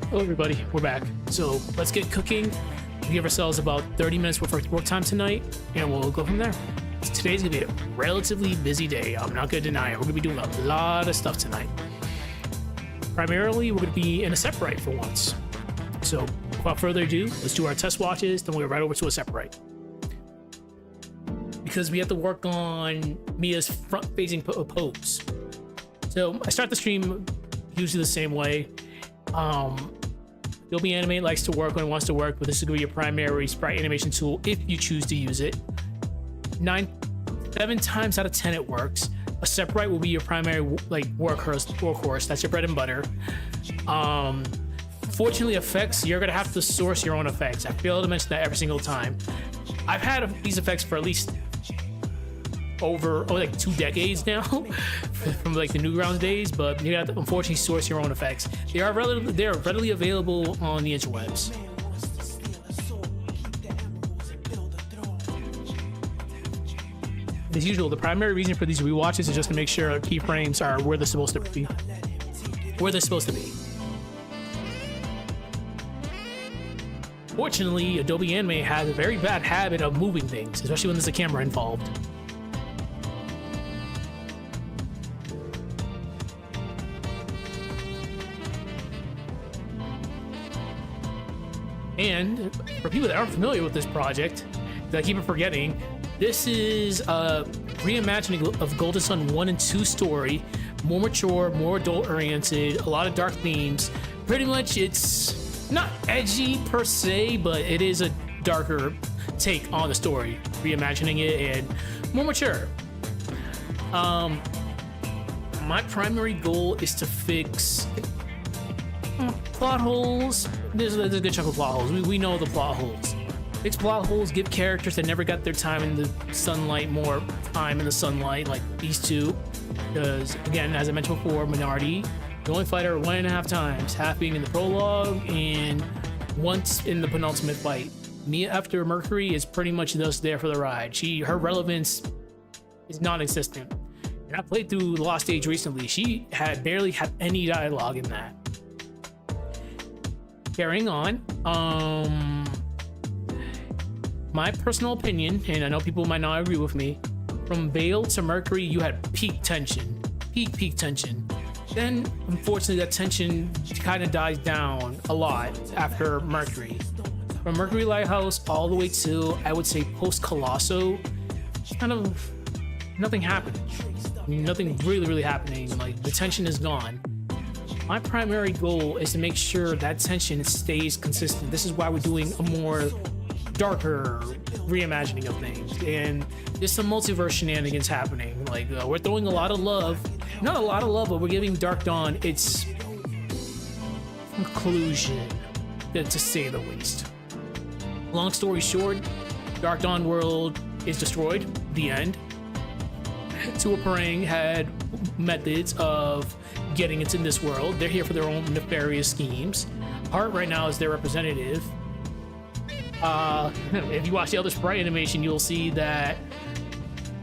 Hello everybody, we're back. So let's get cooking. We give ourselves about 30 minutes worth of work time tonight, and we'll go from there. Today's gonna be a relatively busy day. I'm not gonna deny it. We're gonna be doing a lot of stuff tonight. Primarily, we're gonna be in Aseprite for once. So without further ado, let's do our test watches, then we'll go right over to Aseprite. Because we have to work on Mia's front-facing pose. So I start the stream usually the same way. Adobe Animate likes to work when it wants to work, but this is going to be your primary sprite animation tool if you choose to use it. 7 times out of 10 it works. Aseprite will be your primary workhorse. That's your bread and butter. Fortunately, effects, you're going to have to source your own effects. I fail to mention that every single time. I've had these effects for at least over like 2 decades now from like the Newgrounds days, but you have to unfortunately source your own effects. They are readily available on the interwebs. As usual, the primary reason for these rewatches is just to make sure our keyframes are where they're supposed to be. Fortunately, Adobe Animate has a very bad habit of moving things, especially when there's a camera involved. And for people that aren't familiar with this project, that I keep on forgetting, this is a reimagining of Golden Sun 1 and 2 story, more mature, more adult-oriented, a lot of dark themes. Pretty much, it's not edgy per se, but it is a darker take on the story, reimagining it and more mature. My primary goal is to fix plot holes. There's a good chunk of plot holes. We know the plot holes. Fix plot holes, give characters that never got their time in the sunlight more time in the sunlight, like these two. Because, again, as I mentioned before, Minority, the only fighter 1.5 times, half being in the prologue and once in the penultimate fight. Mia after Mercury is pretty much just there for the ride. Her relevance is non-existent. And I played through The Lost Age recently. She barely had any dialogue in that. Carrying on, my personal opinion, and I know people might not agree with me, from Veil to Mercury, you had peak tension. Peak tension. Then, unfortunately, that tension kind of dies down a lot after Mercury. From Mercury Lighthouse all the way to, I would say, post-Colosso, kind of nothing happened. Nothing really happening. Like, the tension is gone. My primary goal is to make sure that tension stays consistent. This is why we're doing a more darker reimagining of things. And there's some multiverse shenanigans happening. Like, we're throwing a lot of love. Not a lot of love, but we're giving Dark Dawn its conclusion, to say the least. Long story short, Dark Dawn world is destroyed. The end. Tua Parang had methods of getting into this world. They're here for their own nefarious schemes. Heart right now is their representative. If you watch the other sprite animation, you'll see that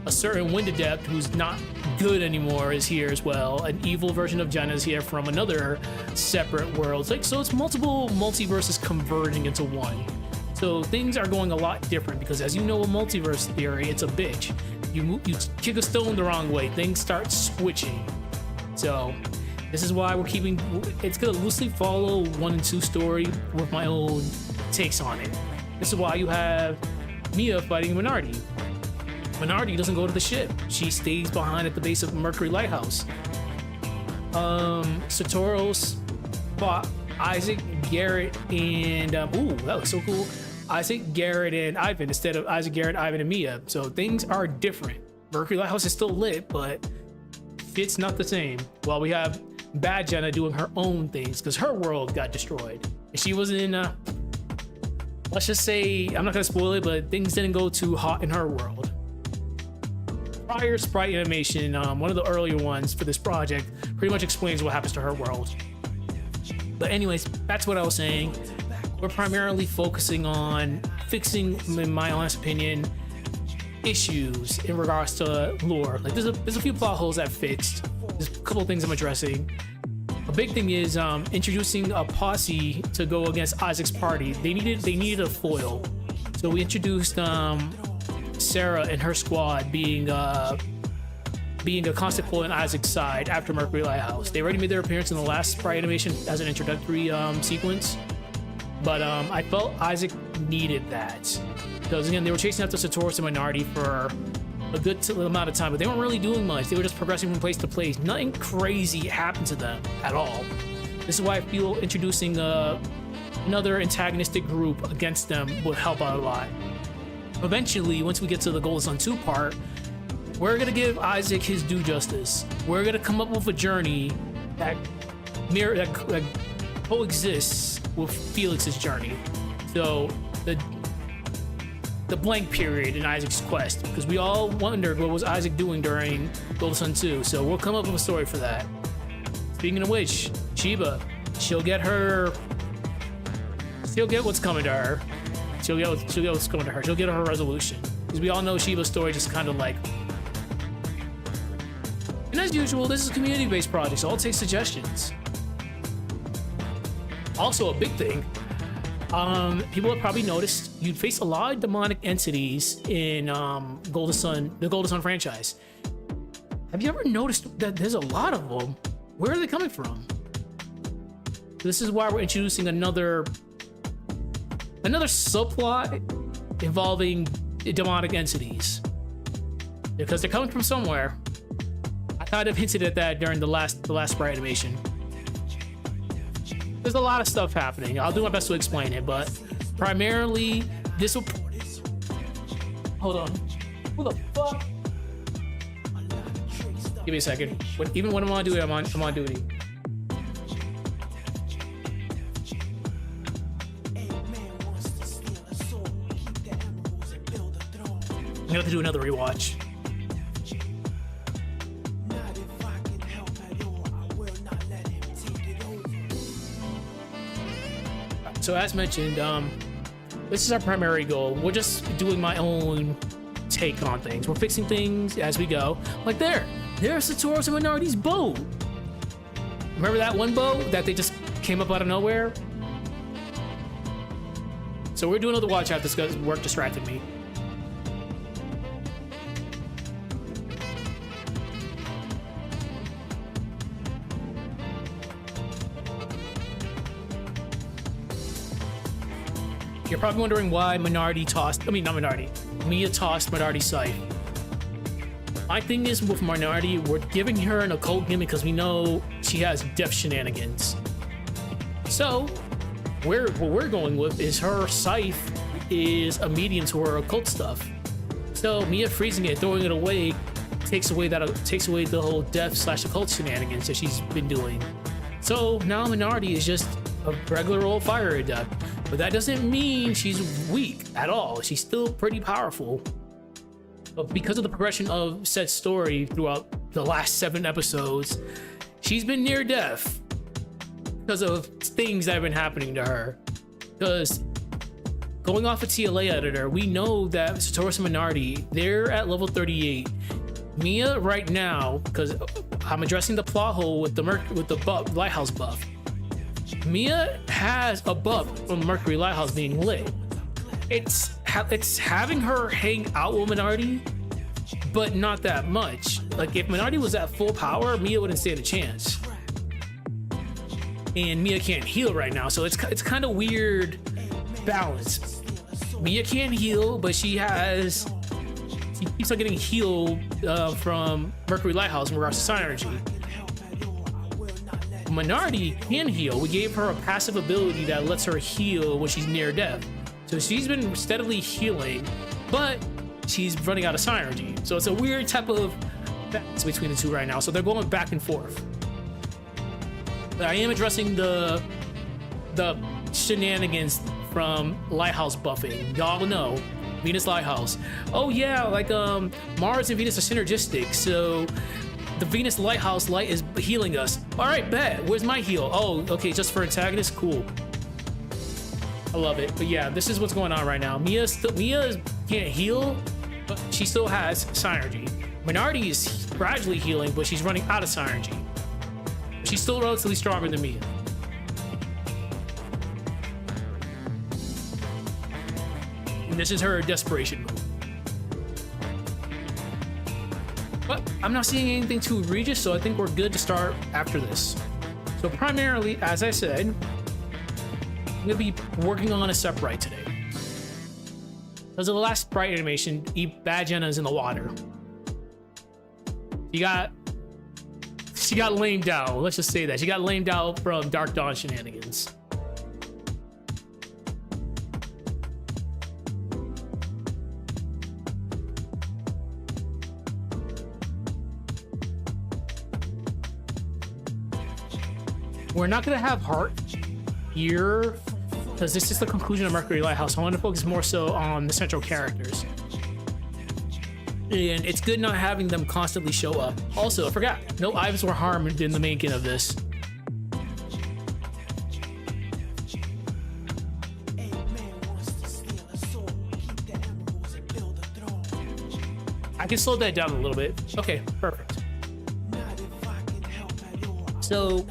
a certain Wind Adept who's not good anymore is here as well. An evil version of Jenna is here from another separate world. So it's multiple multiverses converging into one. So things are going a lot different because, as you know, a multiverse theory, it's a bitch. You kick a stone the wrong way, things start switching. So this is why it's gonna loosely follow 1 and 2 story with my own takes on it. This is why you have Mia fighting Minority. Minority doesn't go to the ship. She stays behind at the base of Mercury Lighthouse. Satoros fought Isaac, Garrett, and ooh, that was so cool. Isaac, Garrett, and Ivan instead of Isaac, Garrett, Ivan, and Mia. So things are different. Mercury Lighthouse is still lit, but it's not the same. While we have Bad Jenna doing her own things because her world got destroyed. She was in, let's just say, I'm not gonna spoil it, but things didn't go too hot in her world. Prior sprite animation, one of the earlier ones for this project, pretty much explains what happens to her world. But anyways, that's what I was saying. We're primarily focusing on fixing, in my honest opinion, issues in regards to lore. Like there's a few plot holes that fixed. There's a couple of things I'm addressing. a big thing is introducing a posse to go against Isaac's party. They needed a foil, so we introduced Sarah and her squad being a constant foil on Isaac's side after Mercury Lighthouse. They already made their appearance in the last Sprite animation as an introductory sequence, but I felt Isaac needed that because again they were chasing after Satoris and Minority for a good amount of time, but they weren't really doing much. They were just progressing from place to place. Nothing crazy happened to them at all. This is why I feel introducing another antagonistic group against them would help out a lot. Eventually, once we get to the Golden Sun 2 part, we're gonna give Isaac his due justice. We're gonna come up with a journey that coexists with Felix's journey. So the blank period in Isaac's quest, because we all wondered what was Isaac doing during Golden Sun 2. So we'll come up with a story for that. Speaking of which, Shiba, she'll get what's coming to her. She'll get what's coming to her. She'll get her resolution. Because we all know Shiba's story just kind of like. And as usual, this is a community-based project, so I'll take suggestions. Also, a big thing. People have probably noticed you'd face a lot of demonic entities in the Golden Sun franchise. Have you ever noticed that there's a lot of them? Where are they coming from? This is why we're introducing another subplot involving demonic entities, because they're coming from somewhere. I kind of hinted at that during the last Sprite animation. There's a lot of stuff happening. I'll do my best to explain it, but primarily this will. Hold on. Who the fuck? Give me a second. Even when I'm on duty, I'm on duty. I'm gonna have to do another rewatch. So as mentioned, this is our primary goal. We're just doing my own take on things. We're fixing things as we go. Like there's Satoris and Minority's bow. Remember that one bow that they just came up out of nowhere? So we're doing another watch out. This guy's work distracted me. You're probably wondering why Mia tossed Minority's scythe. My thing is with Minority, we're giving her an occult gimmick because we know she has death shenanigans. So, what we're going with is her scythe is a medium to her occult stuff. So Mia freezing it, throwing it away, takes away the whole death/occult shenanigans that she's been doing. So now Minority is just a regular old fire adept. But that doesn't mean she's weak at all. She's still pretty powerful. But because of the progression of said story throughout the last 7 episodes, she's been near death because of things that have been happening to her. Because going off a TLA editor, we know that Satoris and Minority, they're at level 38. Mia right now, because I'm addressing the plot hole with the Lighthouse buff. Mia has a buff from Mercury Lighthouse being lit. It's having her hang out with Minority, but not that much. Like if Minority was at full power, Mia wouldn't stand a chance. And Mia can't heal right now, so it's kind of weird balance. Mia can't heal, but she keeps on getting healed from Mercury Lighthouse in regards to synergy. Minority can heal. We gave her a passive ability that lets her heal when she's near death. So she's been steadily healing, but she's running out of synergy. So it's a weird type of balance between the two right now. So they're going back and forth. But I am addressing the shenanigans from Lighthouse buffing. Y'all know Venus Lighthouse. Oh yeah, like Mars and Venus are synergistic. So the Venus Lighthouse light is healing us. All right, bet. Where's my heal? Oh, okay, just for antagonist? Cool. I love it. But yeah, this is what's going on right now. Mia can't heal, but she still has synergy. Minority is gradually healing, but she's running out of synergy. she's still relatively stronger than me. And this is her desperation move. But I'm not seeing anything too egregious, so I think we're good to start after this. So primarily, as I said, I'm gonna be working on Aseprite today. Because of the last Sprite animation, Bad Jenna's in the water. She got lamed out. Let's just say that. She got lamed out from Dark Dawn shenanigans. We're not gonna have heart here because this is the conclusion of Mercury Lighthouse. I want to focus more so on the central characters. And it's good not having them constantly show up. Also, I forgot, no lives were harmed in the making of this. I can slow that down a little bit. Okay, perfect. So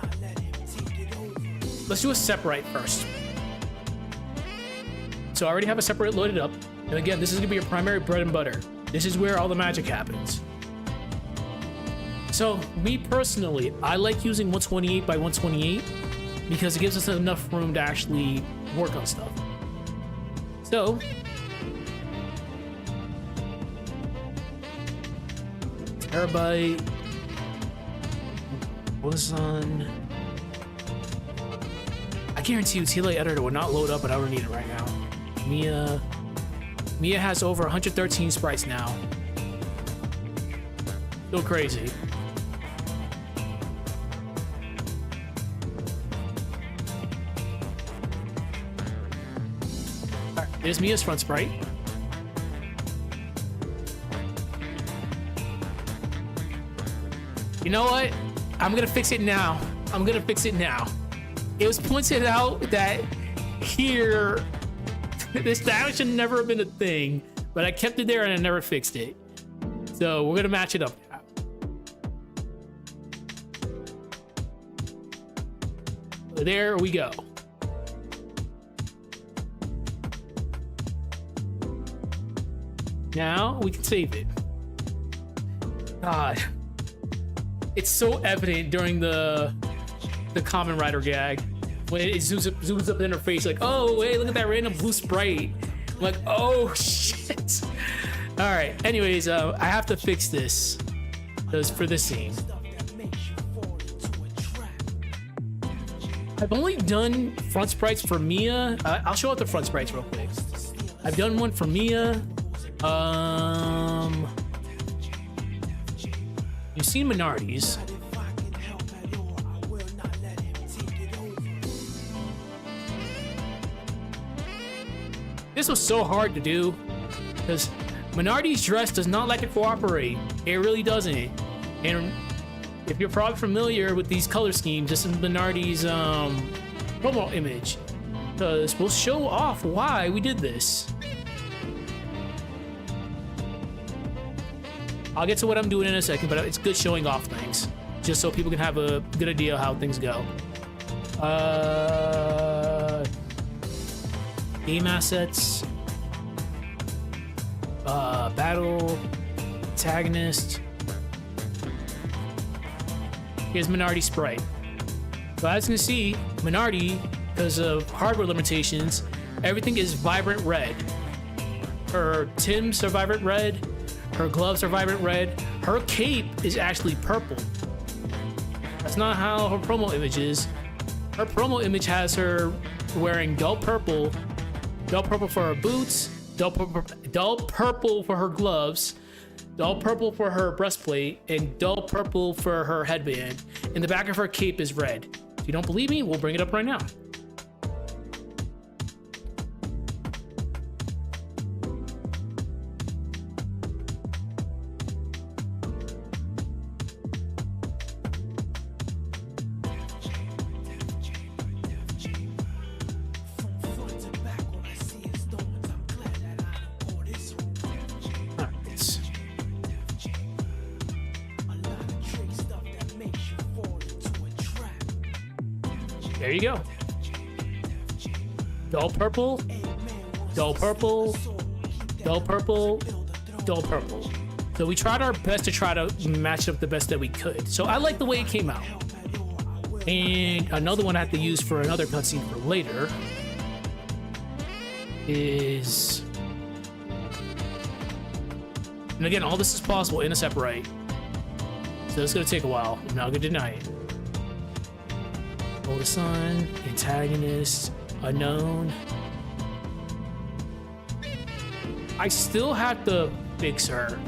let's do Aseprite first. So I already have Aseprite loaded up. And again, this is gonna be your primary bread and butter. This is where all the magic happens. So me personally, I like using 128 by 128 because it gives us enough room to actually work on stuff. So terabyte was on. I guarantee you TLA editor would not load up, but I don't need it right now. Mia has over 113 sprites now. Still crazy. Alright, here's Mia's front sprite. You know what? I'm gonna fix it now. It was pointed out that here, that should never have been a thing, but I kept it there and I never fixed it. So we're gonna match it up now. There we go. Now we can save it. God, it's so evident during the Common Rider gag when it zooms up in her face, like, oh, hey, look at that random blue sprite. I'm like, oh shit. All right. Anyways, I have to fix this because for this scene, I've only done front sprites for Mia. I'll show out the front sprites real quick. I've done one for Mia. You've seen Minardi's. This was so hard to do because Minardi's dress does not like to cooperate. It really doesn't. And if you're probably familiar with these color schemes, this is Minardi's promo image, because we'll show off why we did this. I'll get to what I'm doing in a second, but it's good showing off things, just so people can have a good idea of how things go. Game assets, battle, antagonist. Here's Minardi sprite. So as you can see, Minardi, because of hardware limitations, everything is vibrant red. Her Tims are vibrant red. Her gloves are vibrant red. Her cape is actually purple. That's not how her promo image is. Her promo image has her wearing dull purple for her boots, dull purple for her gloves, dull purple for her breastplate, and dull purple for her headband. And the back of her cape is red. If you don't believe me, we'll bring it up right now. There you go. Dull purple, dull purple, dull purple, dull purple. So we tried our best to try to match up the best that we could. So I like the way it came out. And another one I have to use for another cutscene for later is... And again, all this is possible in Aseprite. So it's gonna take a while. I'm not gonna deny it. Hold the sun, antagonist, unknown. I still have to fix her.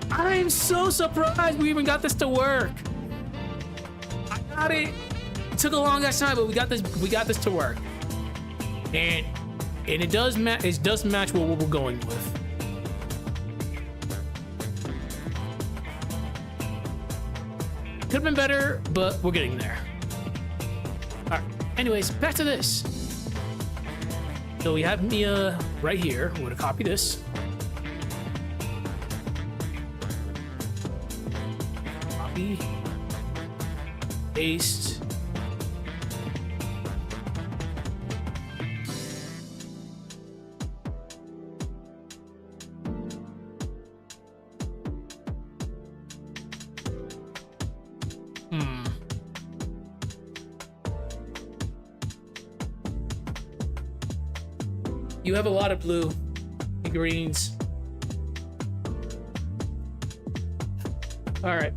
I'm so surprised we even got this to work. I got it. It took a long ass time, but we got this to work. And it does match what we're going with. Could have been better, but we're getting there. All right. Anyways, back to this. So we have Mia right here. We're gonna copy this. Copy. Paste. You have a lot of blue and greens. All right.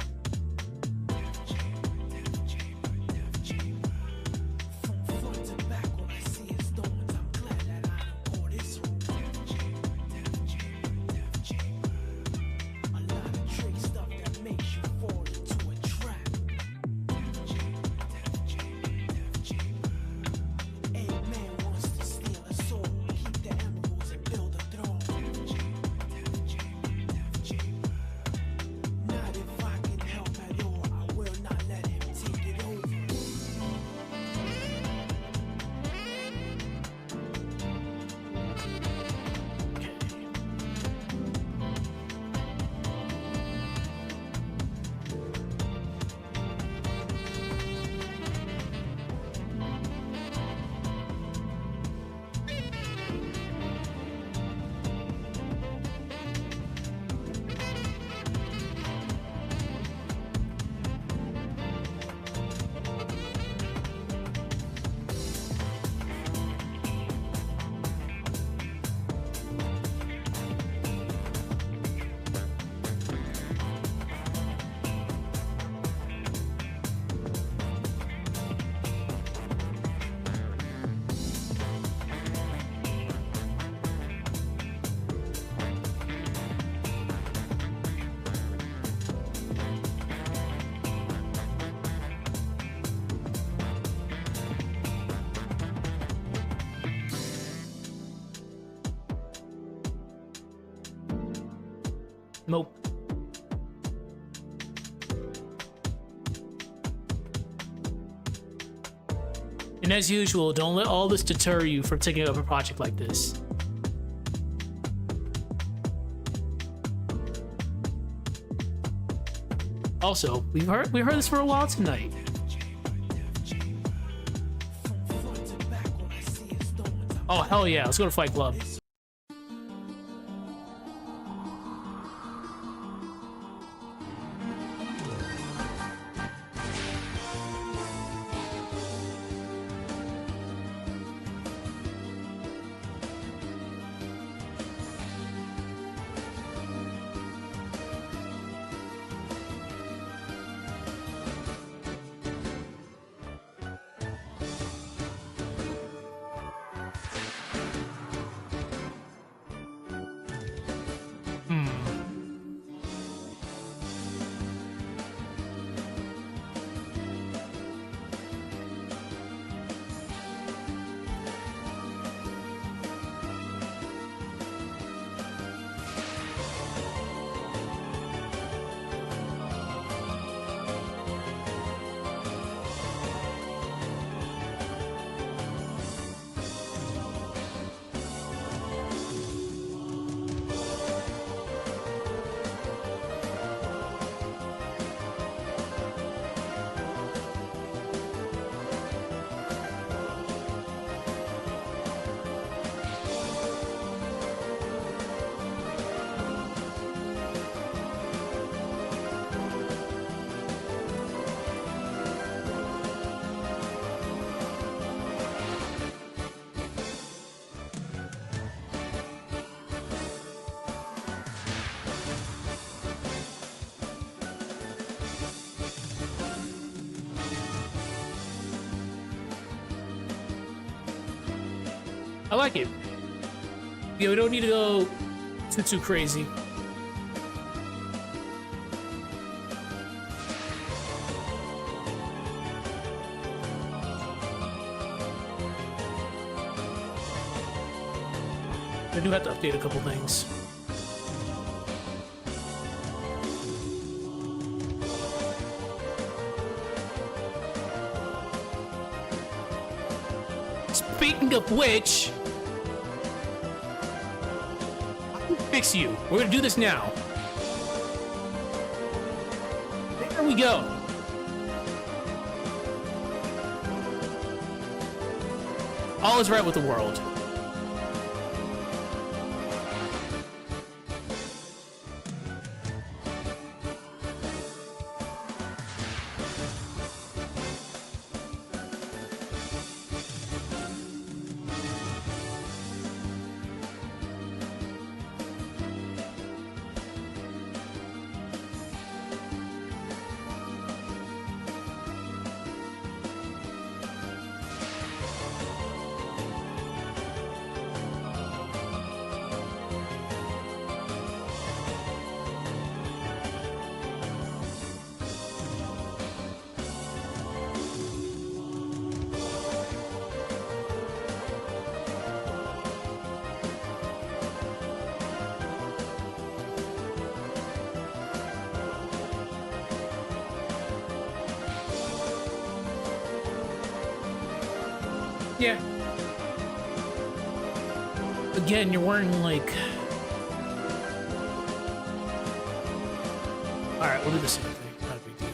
Nope. And as usual, don't let all this deter you from taking up a project like this. Also, we heard this for a while tonight. Oh hell yeah, let's go to Fight Club. I like it. Yeah, we don't need to go too crazy. I do have to update a couple things. Speaking of which, I can fix you. We're gonna do this now. There we go. All is right with the world. Yeah. Again, you're wearing like... Alright, we'll do the same thing. Not a big deal.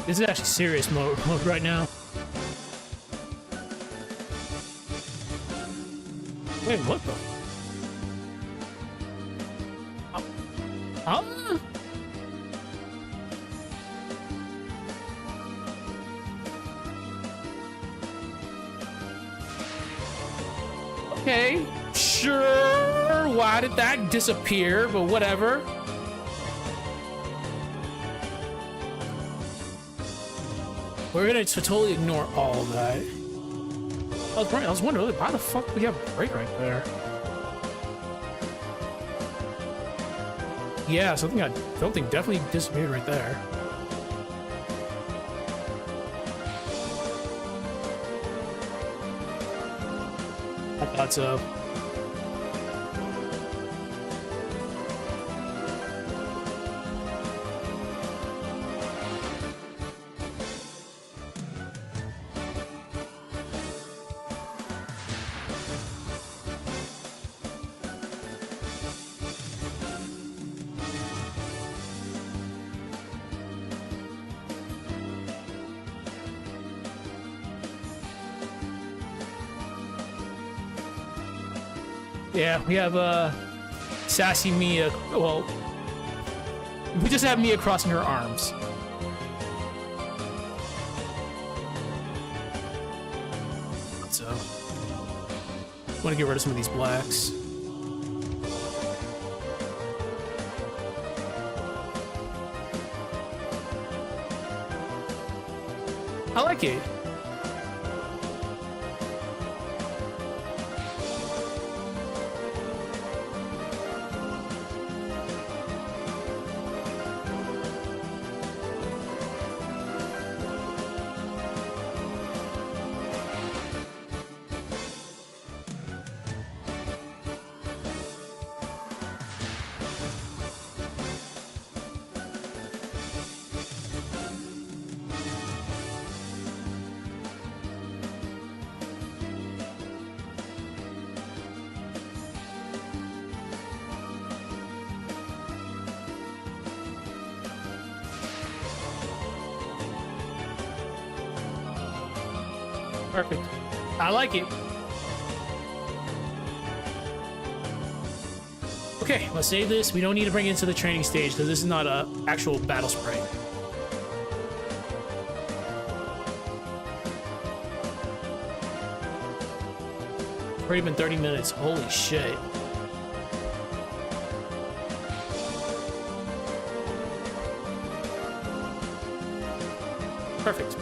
This is actually serious mode right now. Wait, what the? Okay, sure. Why did that disappear? But whatever. We're gonna totally ignore all of that. I was wondering, why the fuck we have a break right there? Yeah, something definitely disappeared right there. I thought so. Yeah, we have sassy Mia. Well, we just have Mia crossing her arms. So, want to get rid of some of these blacks. I like it. Perfect. I like it. Okay, let's save this. We don't need to bring it into the training stage because this is not a actual battle sprite. It's already been 30 minutes. Holy shit. Perfect.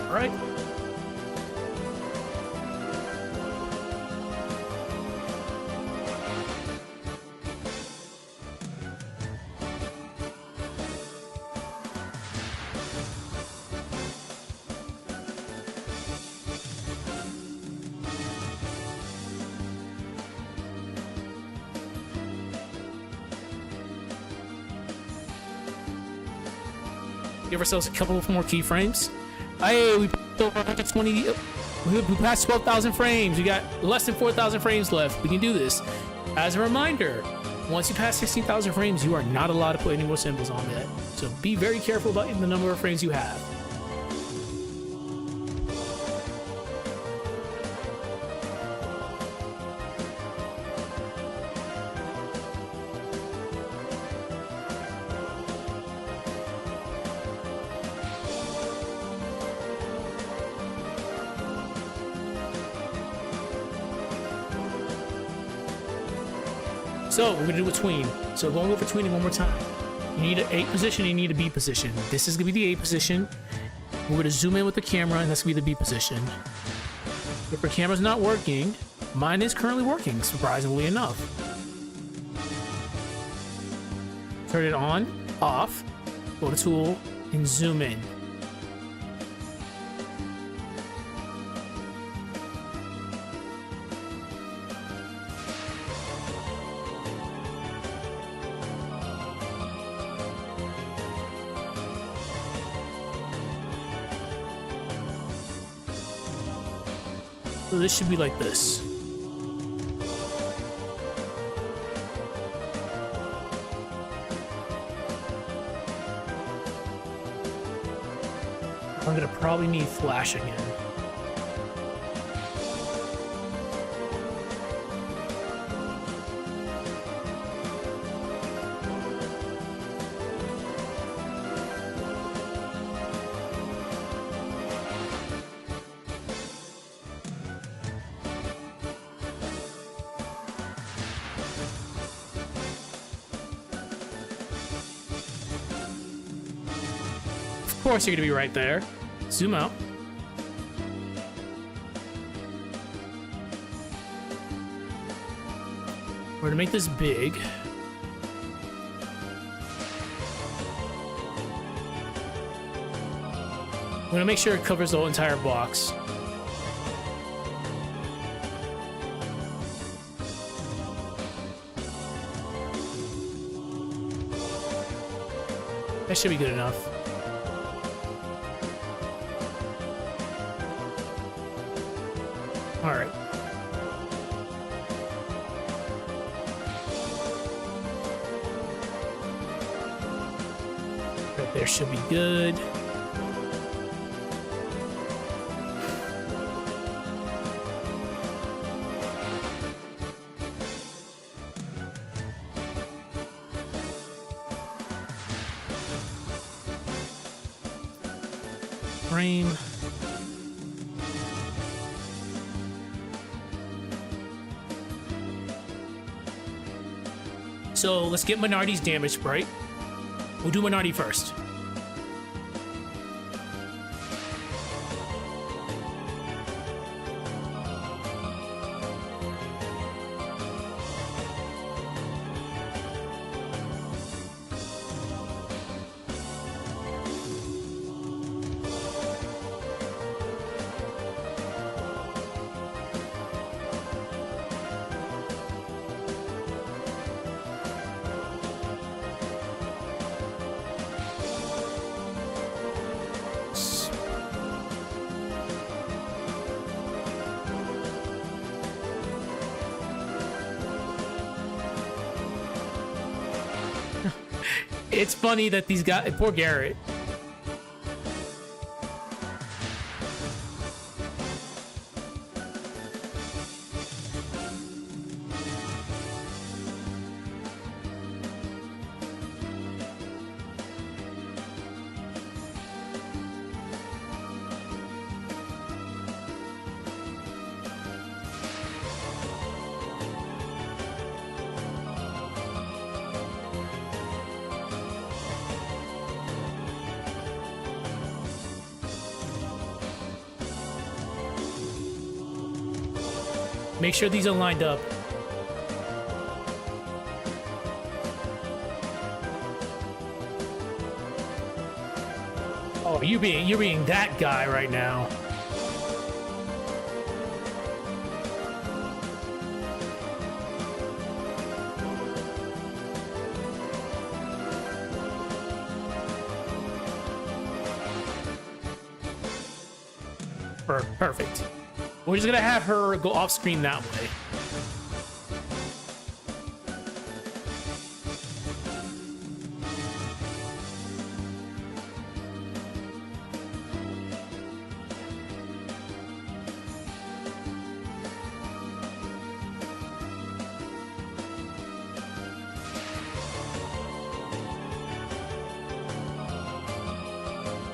All right. Give ourselves a couple of more keyframes. Hey, we passed over 120. We passed 12,000 frames. We got less than 4,000 frames left. We can do this. As a reminder, once you pass 16,000 frames, you are not allowed to put any more symbols on that. So be very careful about the number of frames you have. So we're gonna do a tween. So going over tweening one more time. You need an A position, you need a B position. This is gonna be the A position. We're gonna zoom in with the camera, and that's gonna be the B position. If your camera's not working, mine is currently working, surprisingly enough. Turn it on, off, go to tool, and zoom in. So this should be like this. I'm gonna probably need flash again. Of course you're gonna be right there. Zoom out. We're gonna make this big. I'm gonna make sure it covers the whole entire box. That should be good enough. All right. Right there should be good. Frame. So let's get Minardi's damage sprite. We'll do Minardi first. It's funny that these guys, poor Garrett. Make sure these are lined up. Oh, you're being that guy right now. Perfect. We're just gonna have her go off screen that way.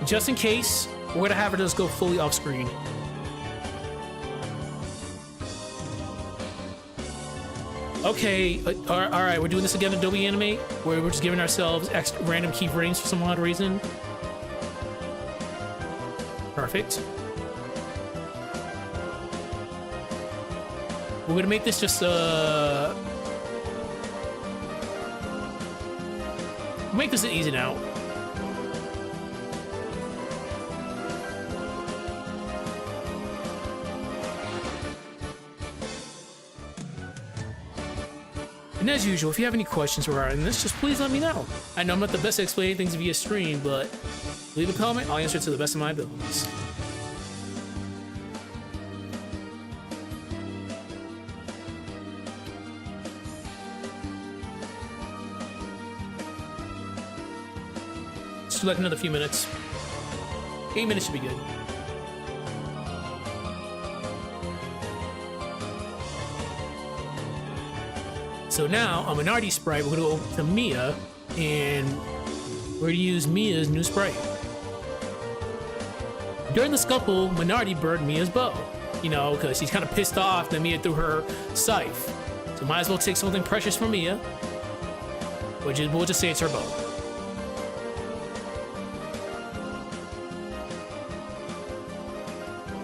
Just in case, we're gonna have her just go fully off screen. Okay, all right, we're doing this again in Adobe Animate, where we're just giving ourselves extra random keyframes for some odd reason. Perfect. We're gonna make this just make this an easy now. And as usual, if you have any questions regarding this, just please let me know. I know I'm not the best at explaining things via stream, but leave a comment, I'll answer it to the best of my abilities. Just like another few minutes. 8 minutes should be good. So now, on Minardi Sprite, we're gonna go to Mia, and we're gonna use Mia's new sprite. During the scuffle, Minardi burned Mia's bow. You know, because he's kind of pissed off that Mia threw her scythe. So might as well take something precious from Mia, which is, we'll just say it's her bow.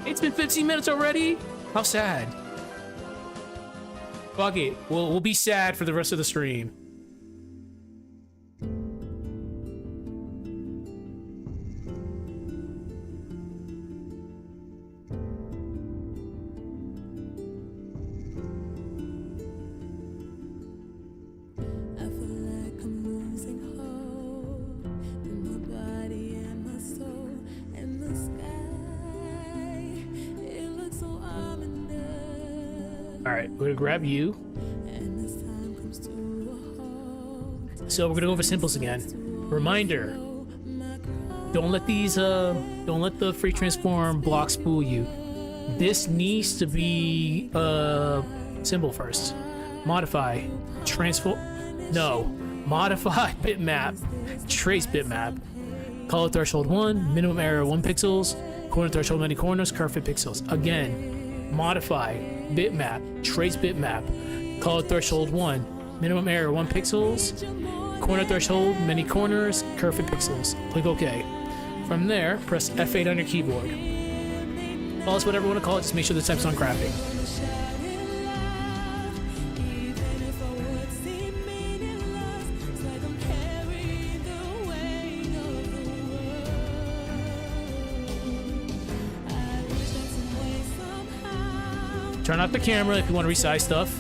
It's been 15 minutes already? How sad. Fuck it. We'll be sad for the rest of the stream. Alright, we're gonna grab you. So we're gonna go over simples again. Reminder, don't let the free transform blocks fool you. This needs to be symbol first. Modify, modify bitmap, trace bitmap. Color threshold 1, minimum error 1 pixels, corner threshold many corners, curve fit pixels. Again, modify, bitmap, trace bitmap, color threshold 1, minimum error 1 pixels, corner threshold, many corners, curve fit pixels. Click OK. From there, press F8 on your keyboard. Call us whatever you want to call it, just make sure the type's on crafting. Turn off the camera if you want to resize stuff.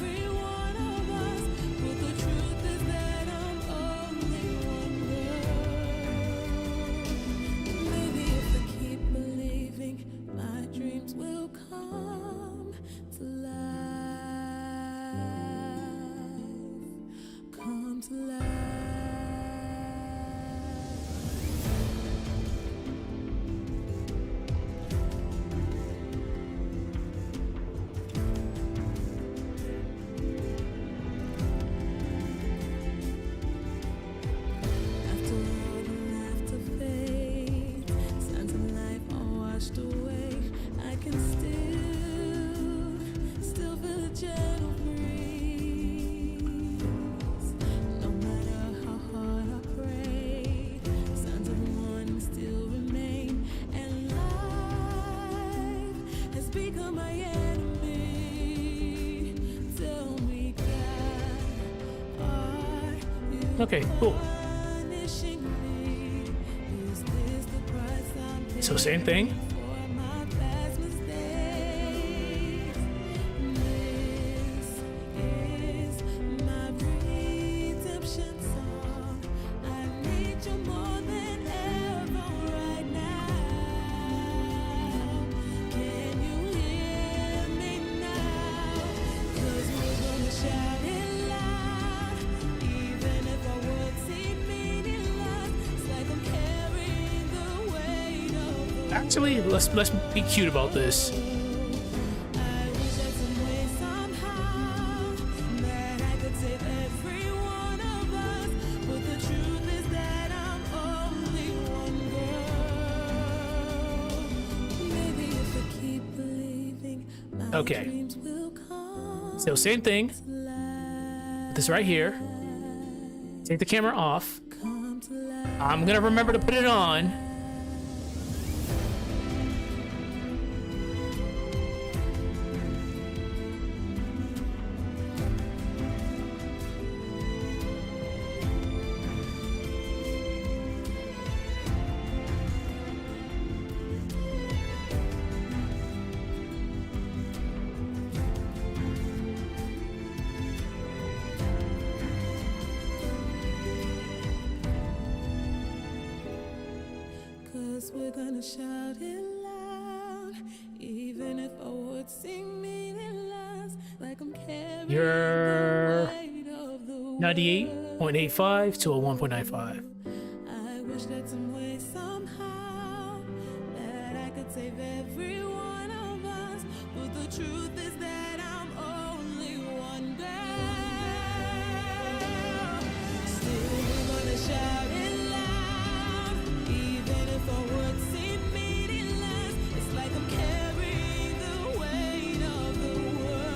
Become my enemy. Okay, cool. So same thing. Actually, let's be cute about this. Okay. So same thing. This right here. Take the camera off. I'm gonna remember to put it on. We're gonna shout it loud, even if our words seem meaningless, like I'm carrying You're the weight of the world. 98.85 to a 1.95. I wish that some way, somehow, that I could save every one of us, but the truth is that I'm only one girl. Still we're gonna shout it loud, even if our words seem meaningless. It's like I'm carrying the weight of the world.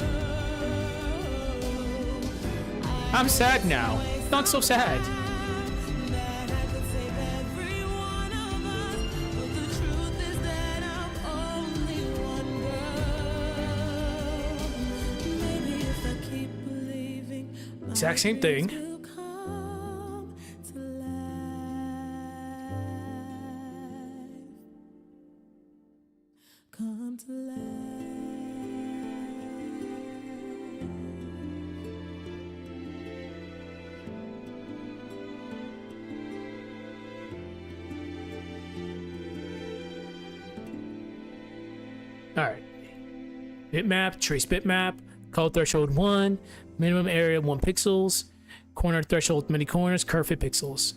I'm sad now. Not so sad. That I could save every one of us, but the truth is that I'm only one girl. Maybe if I keep believing, my Exact same thing. dreams will come to life. Come to life. All right. Bitmap, trace bitmap, color threshold 1, minimum area 1 pixels, corner threshold many corners, curve fit pixels.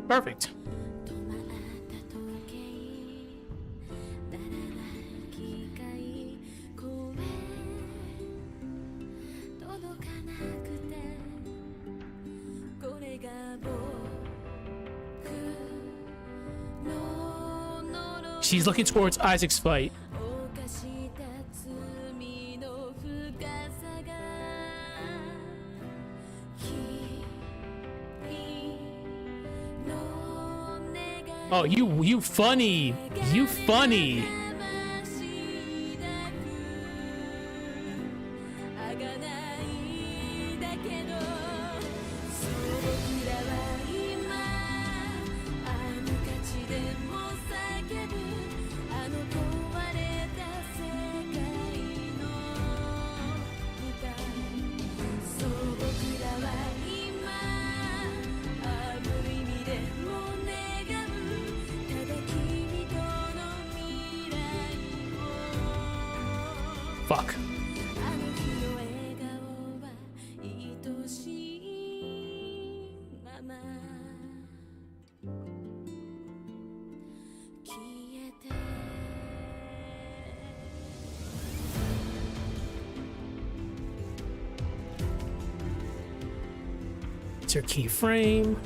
Perfect. She's looking towards Isaac's fight. Oh, you funny. You funny. Fuck. It's your keyframe.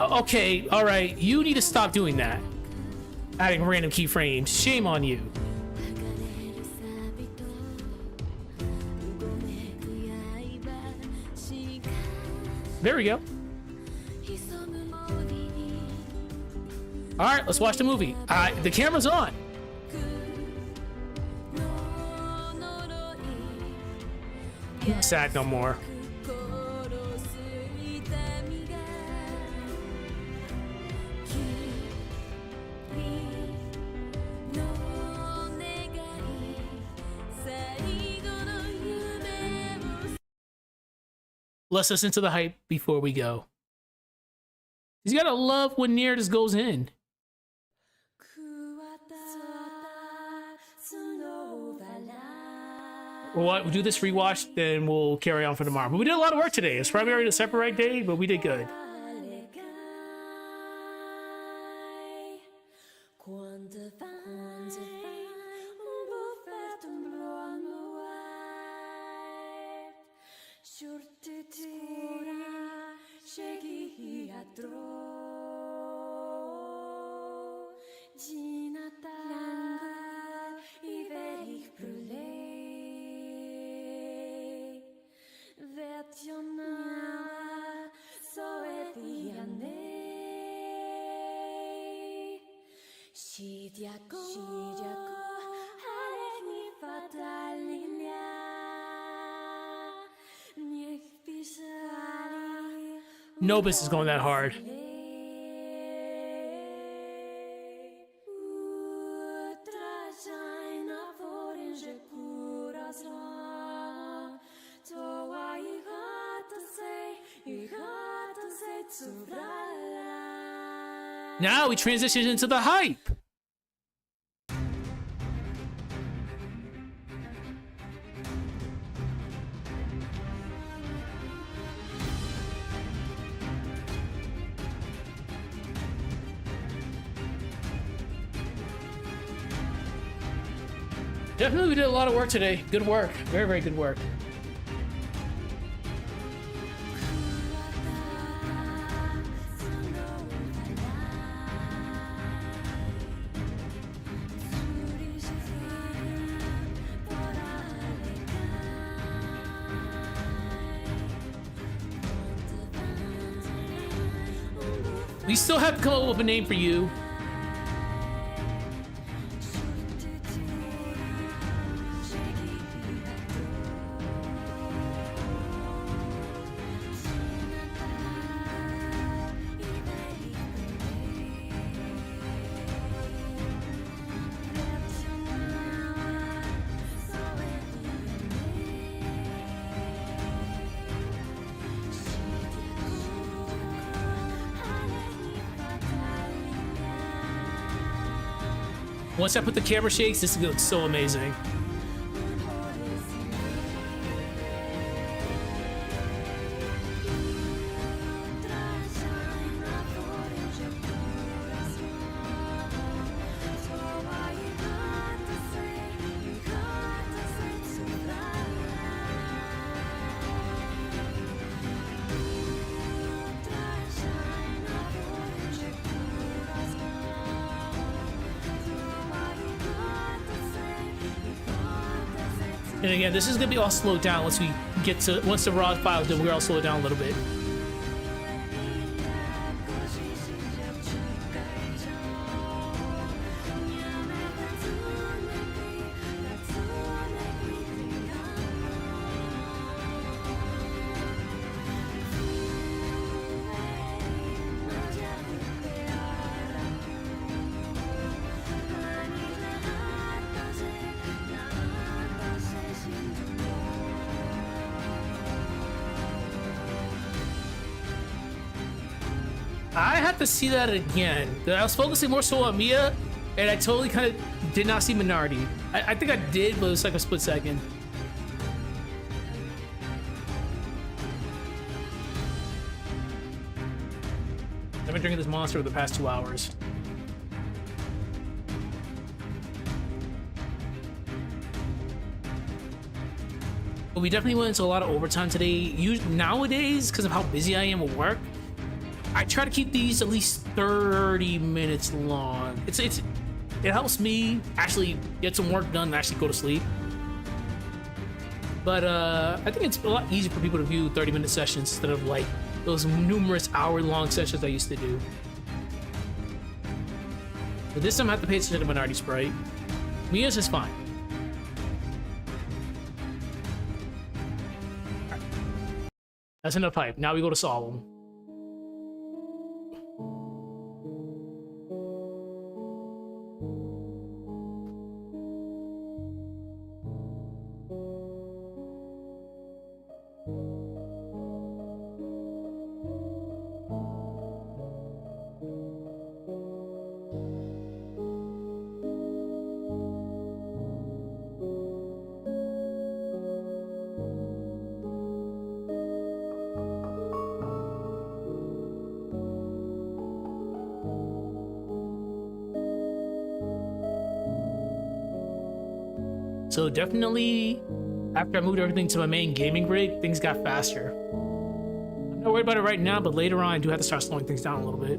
Okay, all right. You need to stop doing that. Adding random keyframes. Shame on you. There we go. All right, let's watch the movie. The camera's on. I'm not sad no more. Let's listen to the hype before we go. You gotta love when near this goes in. We'll do this rewatch, then we'll carry on for tomorrow. But we did a lot of work today. It's probably already a Aseprite day, but we did good. No business going that hard. Now we transition into the hype. Definitely we did a lot of work today. Good work. Very, very good work. We still have to come up with a name for you. Once I put the camera shakes, this looks so amazing. And again, this is gonna be all slowed down once we get to once the raw file is done. We're all slow it down a little bit. I have to see that again. I was focusing more so on Mia, and I totally kind of did not see Minority. I think I did, but it was like a split second. I've been drinking this monster for the past 2 hours. But we definitely went into a lot of overtime today. Nowadays, because of how busy I am with work, I try to keep these at least 30 minutes long. It helps me actually get some work done and actually go to sleep. But I think it's a lot easier for people to view 30-minute sessions instead of like those numerous hour-long sessions I used to do. But this time I have to pay attention to Minority Sprite. Mia's is fine. Right. That's enough hype. Now we go to Solemn. So definitely, after I moved everything to my main gaming rig, things got faster. I'm not worried about it right now, but later on I do have to start slowing things down a little bit.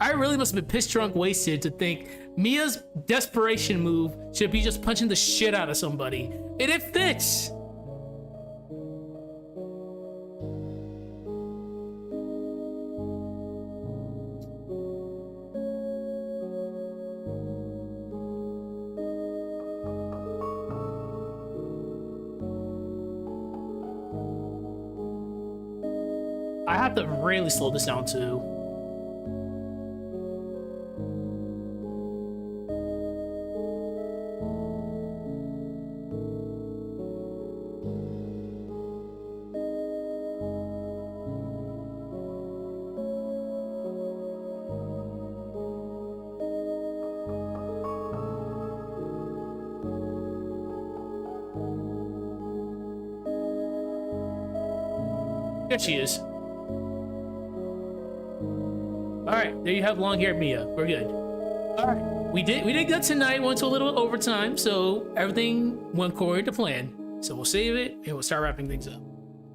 I really must have been piss drunk wasted to think Mia's desperation move should be just punching the shit out of somebody. And it fits! I have to really slow this down too. There she is. Alright, there you have long-haired Mia. We're good. Alright. We did good tonight. Went to a little overtime, so everything went according to plan. So we'll save it and we'll start wrapping things up.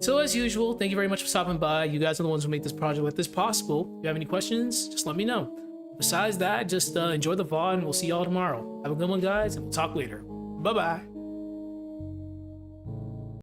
So as usual, thank you very much for stopping by. You guys are the ones who make this project like this possible. If you have any questions, just let me know. Besides that, just enjoy the VOD and we'll see y'all tomorrow. Have a good one, guys, and we'll talk later. Bye-bye.